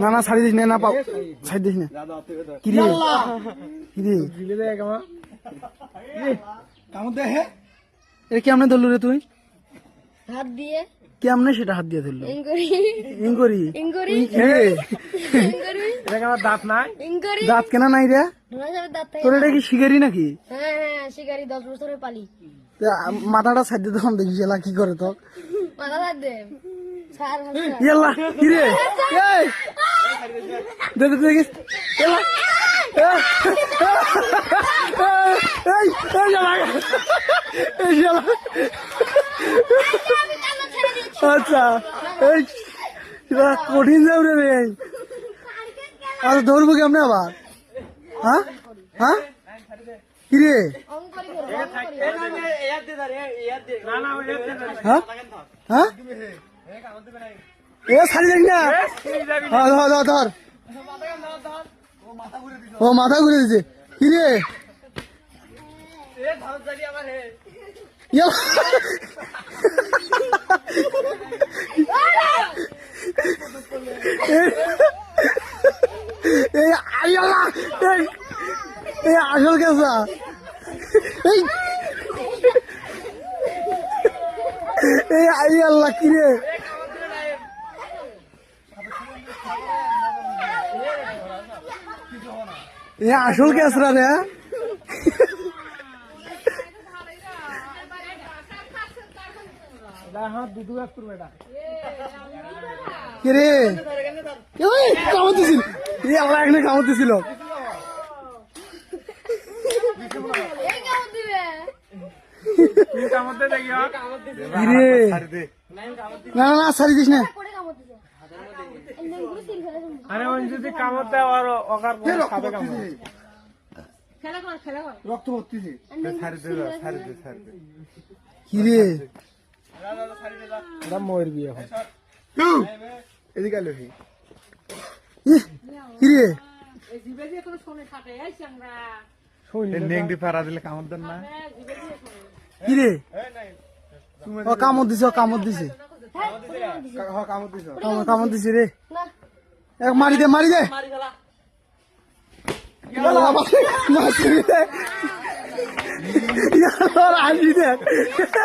না না ছাড়ি দিস না, না পাও ছাড়ি দিস না। কি রে কি রে কামড় দে। হ্যাঁ এটা কেমনে ধরলু রে তুই? হাত দিয়ে। কেমনে সেটা হাত দিয়ে ধরলো? ইংকরি ইংকরি ইংকরি ইংকরি। এটা আমার দাঁত নাই, ইংকরি দাঁত কেনা নাই রে দাঁত থাকে। তোর এটা কি শিকারি নাকি? হ্যাঁ হ্যাঁ শিকারি 10 বছরের পালি। মাথাটা ছাড় দিয়ে তখন দেখিস এলা কি করে তো। মাথা হাত দে স্যার ইয়াল্লা কি রে এই দে দে দেখিস এলা এই এই ইয়ালা এই ইয়ালা। আচ্ছা এই কঠিন যাবে রে। আর ধরবো কেমনে আবার? হ্যাঁ হ্যাঁ কি রে? হ্যাঁ হ্যাঁ এ ছাড়ি যাবি না। হ্যাঁ ধর ধর ধর। ও মাথা ঘুরে দিছে কি রে? এই আইয়ালা এই আসল কেসা এই এই আইয়াল্লা কি রে? এ আসল কেসরা রে। কি রে কামড়তেছিল? এই আল্লাহ এখানে কামড়তেছিল। না না ছাড়ি দিস না। রক্ত ভর্তিছে কি রে? ময়ের বিয়ে এখন এদিকে কি রে? কি রে ও কামড় দিছে, ও কামড় দিছে, কামড় দিছে রে। এক মারি দে মারি দে আসি দে।